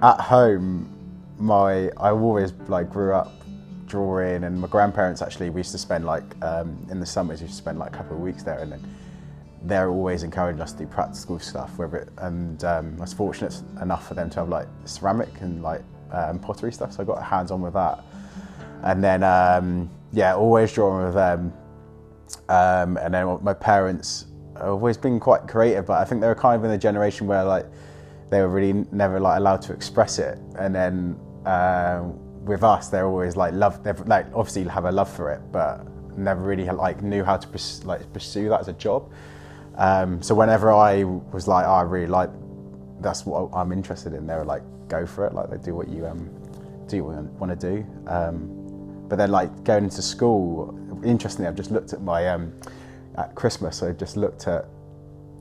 At home, I always like grew up drawing, and my grandparents actually, we used to spend like in the summers, we used to spend like a couple of weeks there, and then they're always encouraging us to do practical stuff. I was fortunate enough for them to have like ceramic and like pottery stuff, so I got hands on with that. And then always drawing with them. And then my parents have always been quite creative, but I think they were kind of in a generation where like they were really never like allowed to express it. And then with us, they're always like they've like obviously have a love for it, but never really like knew how to pursue that as a job. So whenever I was like, oh, I really like, that's what I'm interested in, they were like, go for it, like they do what you want to do. But then like going into school, interestingly, I've just looked at my, at Christmas, I just looked at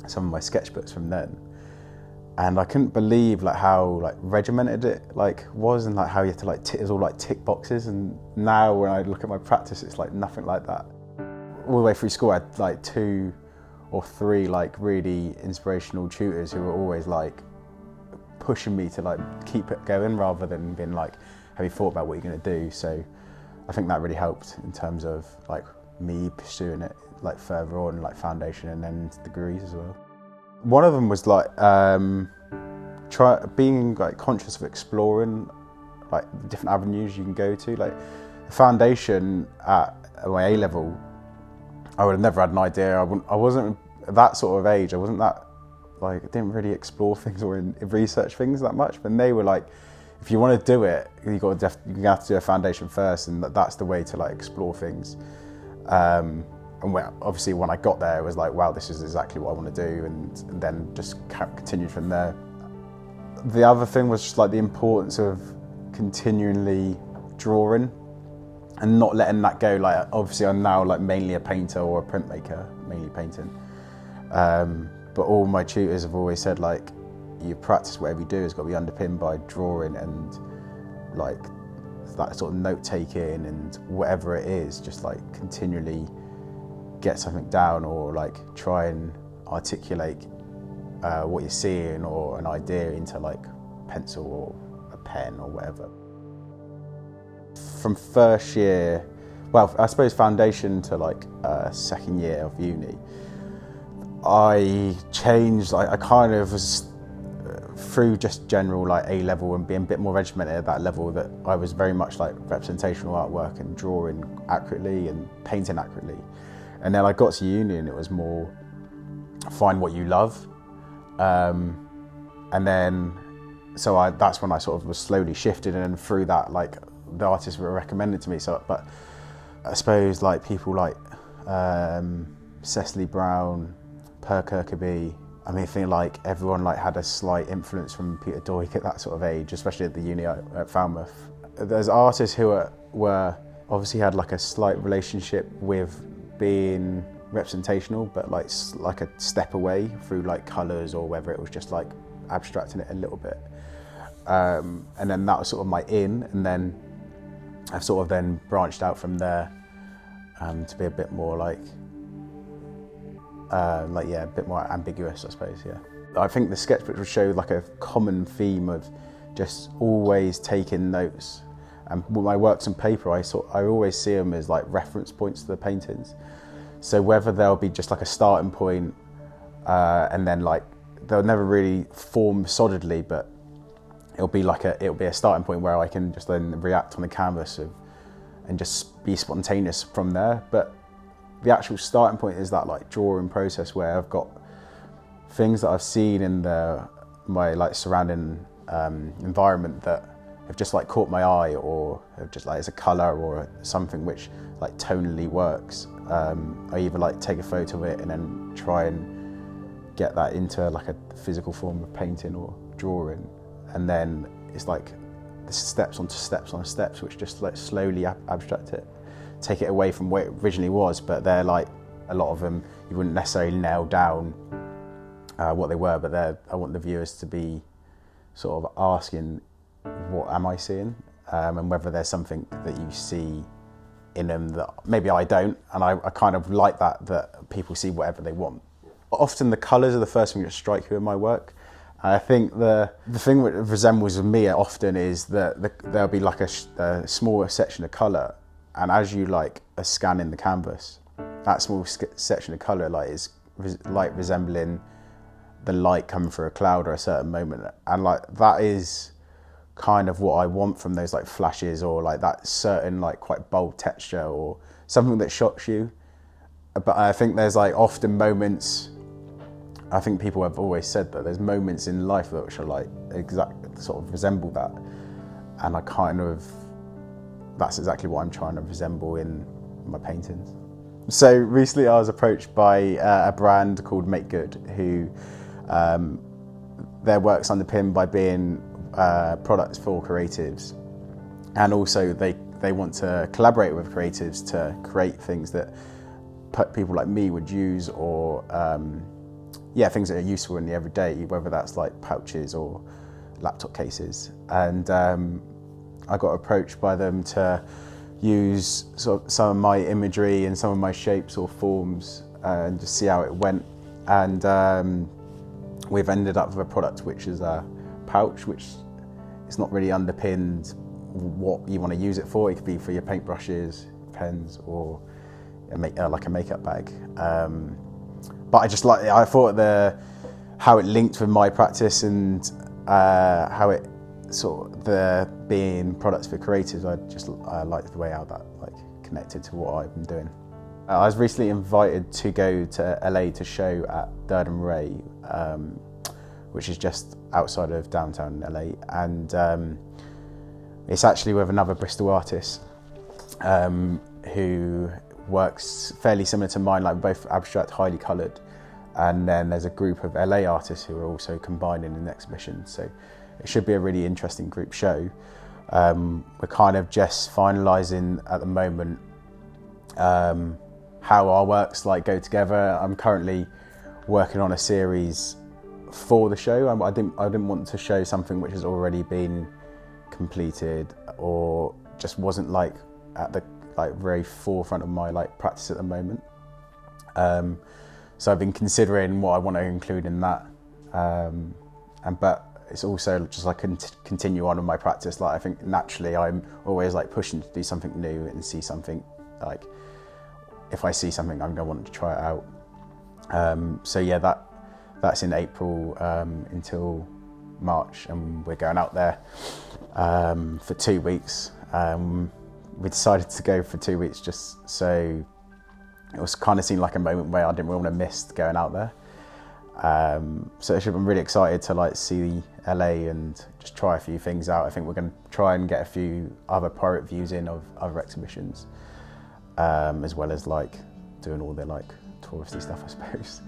some of my sketchbooks from then, and I couldn't believe like how like regimented it like was, and like how you had to like it was all like tick boxes. And now when I look at my practice, it's like nothing like that. All the way through school, I had like 2 or 3 like really inspirational tutors who were always like pushing me to like keep it going, rather than being like, have you thought about what you're going to do? So I think that really helped in terms of like me pursuing it like further on, like foundation and then degrees as well. One of them was like being like conscious of exploring like the different avenues you can go to. Like the foundation at my A level, I would have never had an idea. I wasn't at that sort of age. I wasn't that like, I didn't really explore things or research things that much. But they were like, if you want to do it, you're going to have to do a foundation first, and that's the way to like explore things. And obviously when I got there, it was like, wow, this is exactly what I want to do, and then just continued from there. The other thing was just like the importance of continually drawing and not letting that go. Like obviously I'm now like mainly a painter or a printmaker, mainly painting. But all my tutors have always said like, you practice whatever you do has got to be underpinned by drawing, and like that sort of note taking, and whatever it is, just like continually get something down, or like try and articulate what you're seeing or an idea into like pencil or a pen or whatever. From first year, well, I suppose foundation to like second year of uni, I changed. I kind of was through just general like A level and being a bit more regimented at that level, that I was very much like representational artwork and drawing accurately and painting accurately. And then I got to uni and it was more find what you love. And then so that's when I sort of was slowly shifted, and through that like the artists were recommended to me. So, but I suppose like people like Cecily Brown, Kirkeby. I mean, I feel like everyone like had a slight influence from Peter Doig at that sort of age, especially at the uni at Falmouth. There's artists who were obviously had like a slight relationship with being representational, but like a step away through like colours, or whether it was just like abstracting it a little bit. And then that was sort of my in, and then I've sort of then branched out from there to be a bit more like a bit more ambiguous, I suppose. Yeah, I think the sketchbook would show like a common theme of just always taking notes. And with my works on paper, I always see them as like reference points to the paintings. So whether they'll be just like a starting point, and then like they'll never really form solidly, but it'll be a starting point where I can just then react on the canvas and just be spontaneous from there. But the actual starting point is that like drawing process where I've got things that I've seen in my like surrounding environment that have just like caught my eye, or have just like as a colour or something which like tonally works. I either like take a photo of it and then try and get that into like a physical form of painting or drawing, and then it's like the steps onto steps on steps which just like slowly abstract it, take it away from where it originally was. But they're like, a lot of them you wouldn't necessarily nail down what they were, but I want the viewers to be sort of asking, what am I seeing? And whether there's something that you see in them that maybe I don't, and I kind of like that people see whatever they want. Often the colours are the first thing that strike you in my work, I think the thing that resembles with me often is that there'll be like a smaller section of colour, and as you like are scanning the canvas, that small section of colour like is like resembling the light coming through a cloud or a certain moment, and like that is kind of what I want from those like flashes, or like that certain like quite bold texture or something that shocks you. But I think there's like often moments, I think people have always said that there's moments in life which are like sort of resemble that, and I kind of, that's exactly what I'm trying to resemble in my paintings. So recently I was approached by a brand called Make Good, who their work's underpinned by being products for creatives, and also they want to collaborate with creatives to create things that people like me would use, or things that are useful in the everyday, whether that's like pouches or laptop cases. And I got approached by them to use sort of some of my imagery and some of my shapes or forms and just see how it went. And we've ended up with a product which is a pouch, which is not really underpinned what you want to use it for. It could be for your paintbrushes, pens, or like a makeup bag. But I thought how it linked with my practice, and how it sort of being products for creatives. I liked the way how that like connected to what I've been doing. I was recently invited to go to LA to show at Durden Ray, which is just outside of downtown LA, and it's actually with another Bristol artist who works fairly similar to mine, like both abstract, highly coloured, and then there's a group of LA artists who are also combining in the exhibition, so it should be a really interesting group show. We're kind of just finalising at the moment how our works like go together. I'm currently working on a series for the show. I didn't want to show something which has already been completed, or just wasn't like at the very forefront of my practice at the moment. So I've been considering what I want to include in that, but it's also just like continue on with my practice. Like I think naturally I'm always like pushing to do something new and see something, like if I see something I'm going to want to try it out. So yeah, that's in April until March, and we're going out there for 2 weeks. We decided to go for 2 weeks just so it was kind of seemed like a moment where I didn't really want to miss going out there. So I'm really excited to see LA and just try a few things out. I think we're going to try and get a few other pirate views in of other exhibitions, as well as doing all the touristy stuff, I suppose.